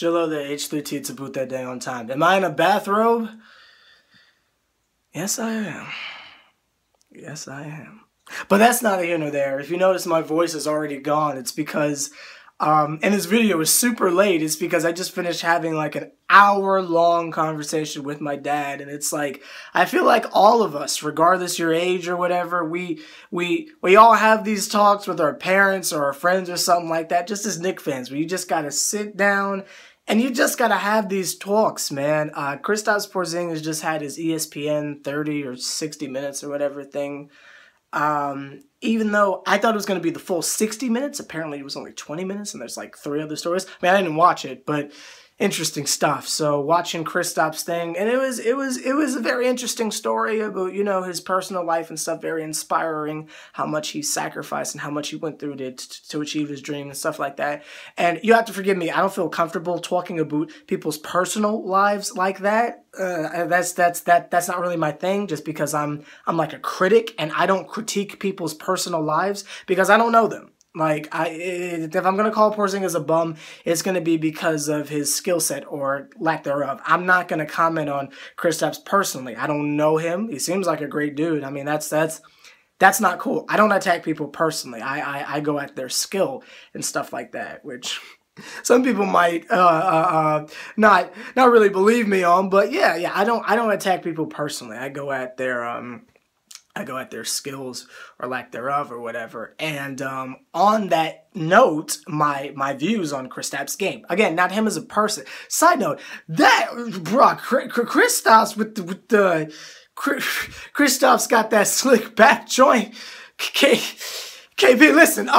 Jello the H3T to boot that day on time. Am I in a bathrobe? Yes, I am. Yes, I am. But that's neither here nor there. If you notice my voice is already gone, it's because, and this video is super late, it's because I just finished having like an hour-long conversation with my dad, and it's like, I feel like all of us, regardless your age or whatever, we all have these talks with our parents or our friends or something like that, just as Knicks fans, where you just gotta sit down and you just gotta have these talks, man. Kristaps Porzingis just had his ESPN 30 or 60 minutes or whatever thing. Even though I thought it was going to be the full 60 minutes, apparently it was only 20 minutes, and there's like 3 other stories. I mean, I didn't watch it, but interesting stuff. So watching Kristaps' thing, and it was a very interesting story about, you know, his personal life and stuff, very inspiring, how much he sacrificed and how much he went through to achieve his dream and stuff like that. And you have to forgive me, I don't feel comfortable talking about people's personal lives like that. That's not really my thing, just because I'm like a critic, and I don't critique people's personal lives because I don't know them. Like, if I'm going to call Porzingis a bum, it's going to be because of his skill set or lack thereof. I'm not going to comment on Kristaps personally. I don't know him. He seems like a great dude. I mean, that's not cool. I don't attack people personally. I go at their skill and stuff like that, which some people might not really believe me on. But yeah, I don't attack people personally. I go at their skills or lack thereof or whatever. And on that note, my views on Kristaps' game. Again, not him as a person. Side note, that, bro, Kristaps with the Kristaps got that slick back joint. KB, listen,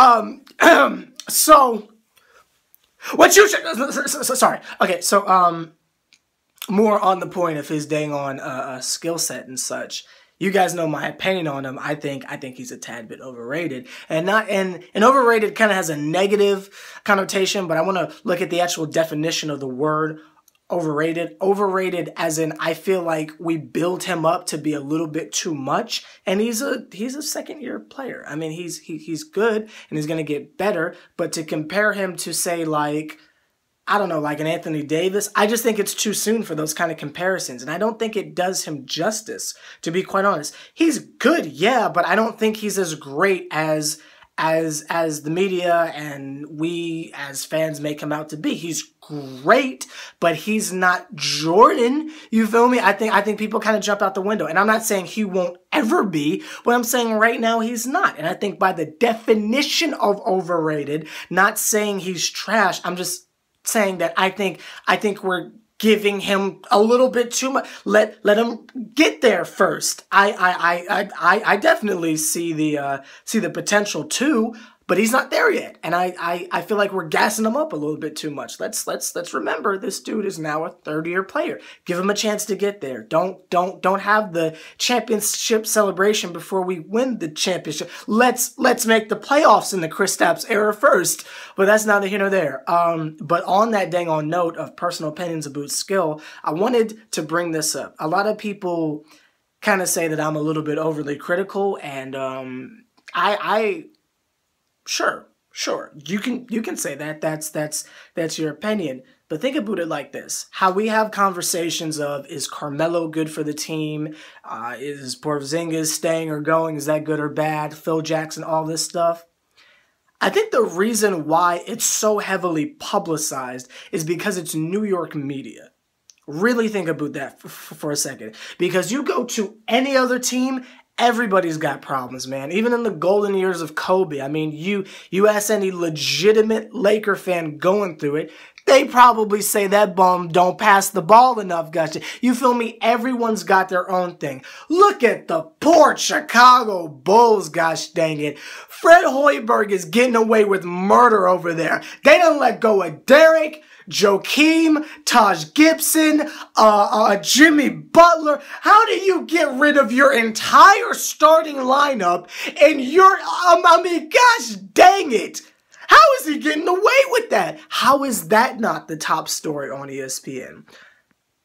so, what you should, sorry. Okay, so, more on the point of his dang on skill set and such. You guys know my opinion on him. I think he's a tad bit overrated, and overrated kind of has a negative connotation, but I want to look at the actual definition of the word overrated. Overrated as in, I feel like we build him up to be a little bit too much, and he's a second-year player. I mean, he's good and he's going to get better, but to compare him to, say, like, I don't know, like an Anthony Davis, I just think it's too soon for those kind of comparisons. And I don't think it does him justice, to be quite honest. He's good, yeah, but I don't think he's as great as the media and we as fans make him out to be. He's great, but he's not Jordan. You feel me? I think people kind of jump out the window. And I'm not saying he won't ever be, but I'm saying right now he's not. And I think by the definition of overrated, not saying he's trash, I'm just saying that I think we're giving him a little bit too much. Let him get there first. I definitely see the potential too, but he's not there yet, and I feel like we're gassing him up a little bit too much. Let's remember this dude is now a third-year player. Give him a chance to get there. Don't have the championship celebration before we win the championship. Let's make the playoffs in the Kristaps era first. But that's neither here nor there. But on that dang on note of personal opinions about skill, I wanted to bring this up. A lot of people kind of say that I'm a little bit overly critical, and Sure. You can say that. That's your opinion. But think about it like this. How we have conversations of, is Carmelo good for the team? Is Porzingis staying or going? Is that good or bad? Phil Jackson, all this stuff. I think the reason why it's so heavily publicized is because it's New York media. Really think about that for a second. Because you go to any other team, everybody's got problems, man. Even in the golden years of Kobe. I mean, you ask any legitimate Laker fan going through it, they probably say that bum don't pass the ball enough, gotcha. You feel me? Everyone's got their own thing. Look at the poor Chicago Bulls, gosh dang it. Fred Hoiberg is getting away with murder over there. They don't let go of Derek, Joakim, Taj Gibson, Jimmy Butler. How do you get rid of your entire starting lineup and I mean, gosh dang it. How is he getting away with that? How is that not the top story on ESPN?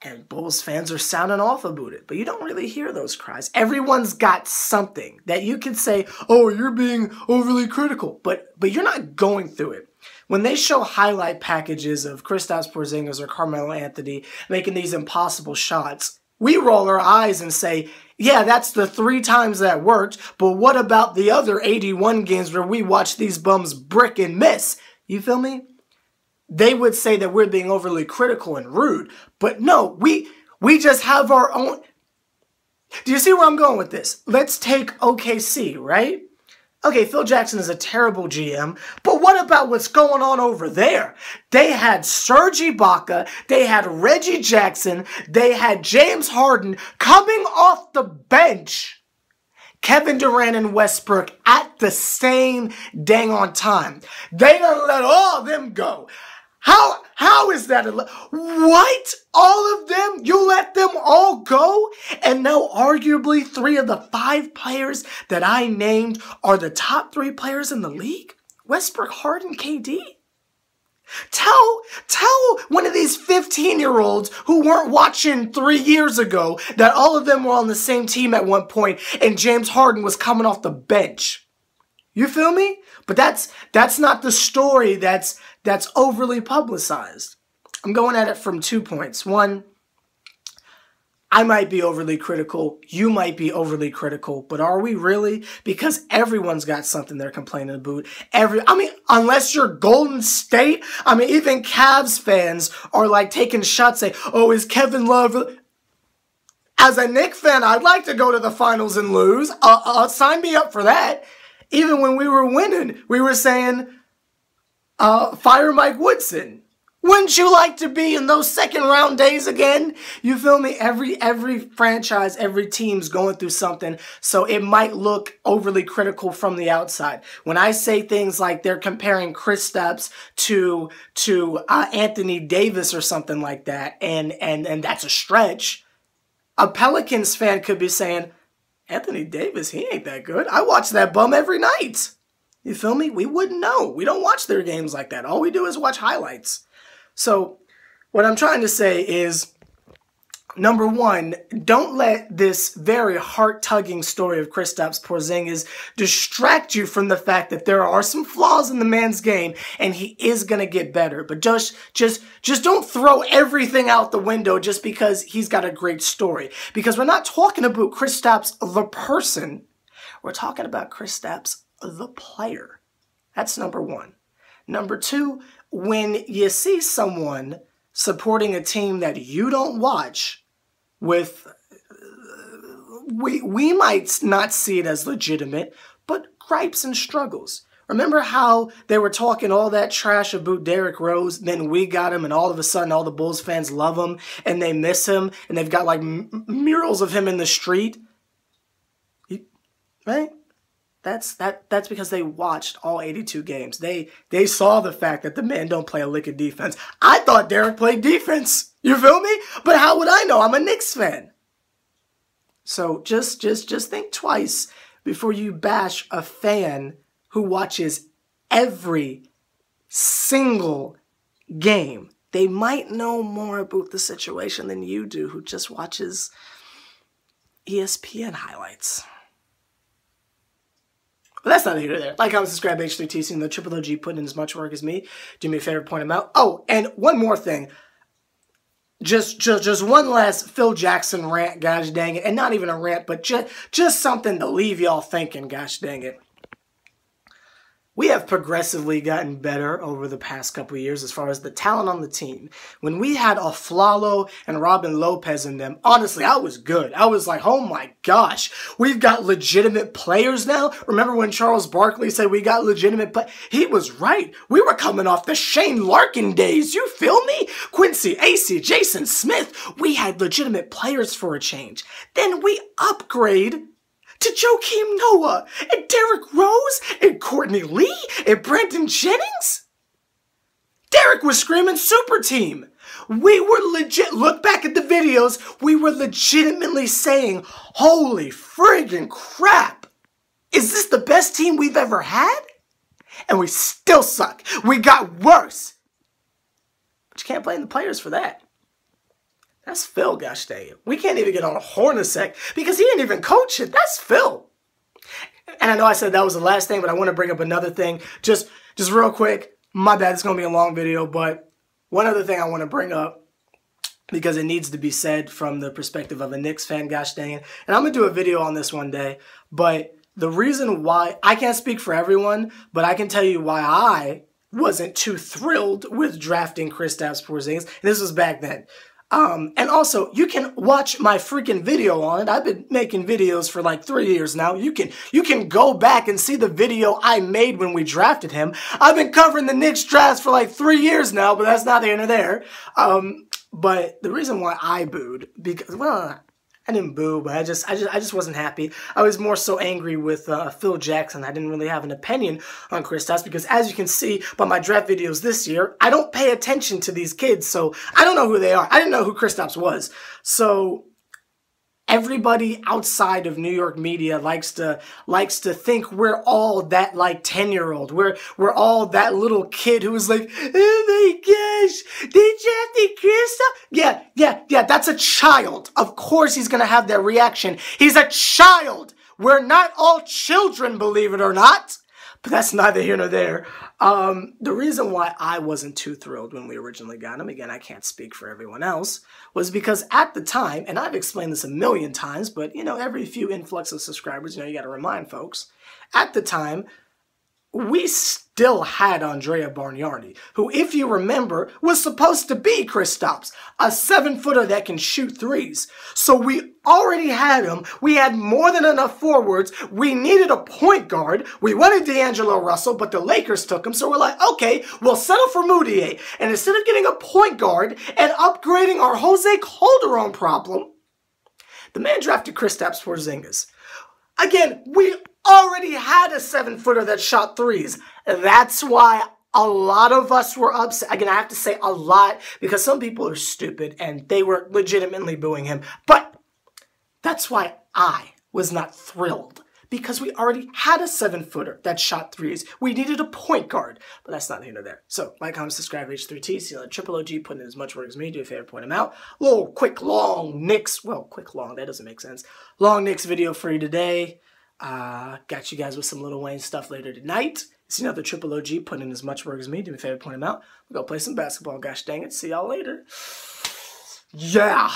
And Bulls fans are sounding off about it, but you don't really hear those cries. Everyone's got something that you can say, oh, you're being overly critical, but you're not going through it. when they show highlight packages of Kristaps Porzingis or Carmelo Anthony making these impossible shots, we roll our eyes and say, yeah, that's the 3 times that worked, but what about the other 81 games where we watch these bums brick and miss? You feel me? They would say that we're being overly critical and rude, but no, we just have our own. Do you see where I'm going with this? Let's take OKC, right? Okay, Phil Jackson is a terrible GM, but what about what's going on over there? They had Serge Ibaka, they had Reggie Jackson, they had James Harden coming off the bench, Kevin Durant and Westbrook at the same dang on time. They don't let all of them go. How is that? What? All of them? You let them all go? And now arguably 3 of the 5 players that I named are the top 3 players in the league? Westbrook, Harden, KD? Tell one of these 15-year-olds who weren't watching 3 years ago that all of them were on the same team at one point and James Harden was coming off the bench. You feel me? But that's not the story that's overly publicized. I'm going at it from 2 points. One, I might be overly critical. You might be overly critical. But are we really? Because everyone's got something they're complaining about. Unless you're Golden State. Even Cavs fans are like taking shots saying, oh, is Kevin Love... As a Knicks fan, I'd like to go to the finals and lose. Sign me up for that. Even when we were winning, we were saying, fire Mike Woodson. Wouldn't you like to be in those second round days again? You feel me? Every franchise, every team's going through something, so it might look overly critical from the outside. When I say things like they're comparing Kristaps to Anthony Davis or something like that, and that's a stretch, a Pelicans fan could be saying, Anthony Davis, he ain't that good. I watch that bum every night. You feel me? We wouldn't know. We don't watch their games like that. All we do is watch highlights. So what I'm trying to say is, number one, don't let this very heart-tugging story of Kristaps Porzingis distract you from the fact that there are some flaws in the man's game and he is going to get better. But just don't throw everything out the window just because he's got a great story. Because we're not talking about Kristaps the person. We're talking about Kristaps the player. That's number one. Number two, when you see someone supporting a team that you don't watch with, we might not see it as legitimate, but gripes and struggles. Remember how they were talking all that trash about Derrick Rose, then we got him, and all of a sudden all the Bulls fans love him, and they miss him, and they've got like murals of him in the street? Right? That's because they watched all 82 games. They saw the fact that the man don't play a lick of defense. I thought Derrick played defense. You feel me? But how would I know? I'm a Knicks fan. So just think twice before you bash a fan who watches every single game. They might know more about the situation than you do, who just watches ESPN highlights. But that's not here or there. Like, comment, subscribe, H3TC, and the Triple OG putting in as much work as me. Do me a favor, point him out. Oh, and one more thing. Just one last Phil Jackson rant, gosh dang it. And not even a rant, but just something to leave y'all thinking, gosh dang it. We have progressively gotten better over the past couple of years as far as the talent on the team. When we had Aflalo and Robin Lopez in them, honestly, I was good. I was like, oh my gosh, we've got legitimate players now. Remember when Charles Barkley said we got legitimate players? He was right. We were coming off the Shane Larkin days. You feel me? Quincy Acey, Jason Smith. We had legitimate players for a change. Then we upgrade to Joakim Noah, and Derrick Rose, and Courtney Lee, and Brandon Jennings? Derrick was screaming super team. We were legit, look back at the videos, we were legitimately saying, holy friggin' crap, is this the best team we've ever had? And we still suck. We got worse. But you can't blame the players for that. That's Phil, gosh dang it. We can't even get on Hornacek because he didn't even coach it. That's Phil. And I know I said that was the last thing, but I want to bring up another thing. Just real quick. My bad, it's going to be a long video, but one other thing I want to bring up, because it needs to be said from the perspective of a Knicks fan, gosh dang it. And I'm going to do a video on this one day, but the reason why, I can't speak for everyone, but I can tell you why I wasn't too thrilled with drafting Kristaps Porzingis. And this was back then. And also, you can watch my freaking video on it. I've been making videos for like 3 years now. You can go back and see the video I made when we drafted him. I've been covering the Knicks drafts for like 3 years now, but that's neither here nor there. But the reason why I booed, because, well, I didn't boo, but I just wasn't happy. I was more so angry with Phil Jackson. I didn't really have an opinion on Kristaps because, as you can see by my draft videos this year, I don't pay attention to these kids, so I don't know who they are. I didn't know who Kristaps was. So everybody outside of New York media likes to think we're all that like 10-year-old. We're all that little kid who was like, oh my gosh, they drafted Kristaps. Yeah, that's a child. Of course he's gonna have that reaction. He's a child. We're not all children, believe it or not. But that's neither here nor there. The reason why I wasn't too thrilled when we originally got him, again, I can't speak for everyone else, was because at the time, and I've explained this a million times, but, you know, every few influx of subscribers, you know, you got to remind folks, at the time, we still had Andrea Bargnani, who, if you remember, was supposed to be Kristaps, a 7-footer that can shoot threes. So we already had him. We had more than enough forwards. We needed a point guard. We wanted D'Angelo Russell, but the Lakers took him. So we're like, okay, we'll settle for Moutier. And instead of getting a point guard and upgrading our Jose Calderon problem, the man drafted Kristaps Porzingis. Again, we already had a 7-footer that shot threes. That's why a lot of us were upset. Again, I have to say a lot because some people are stupid and they were legitimately booing him. But that's why I was not thrilled, because we already had a 7-footer that shot threes. We needed a point guard, but that's not here nor there. So, like, comment, subscribe, H3T, see Triple OG, putting in as much work as me. Do a favor, point him out. Little quick, long Knicks, well, quick, long, that doesn't make sense. Long Knicks video for you today. Got you guys with some Lil Wayne stuff later tonight. See another Triple OG putting in as much work as me. Do me a favor, point him out. We'll go play some basketball. Gosh dang it. See y'all later. Yeah.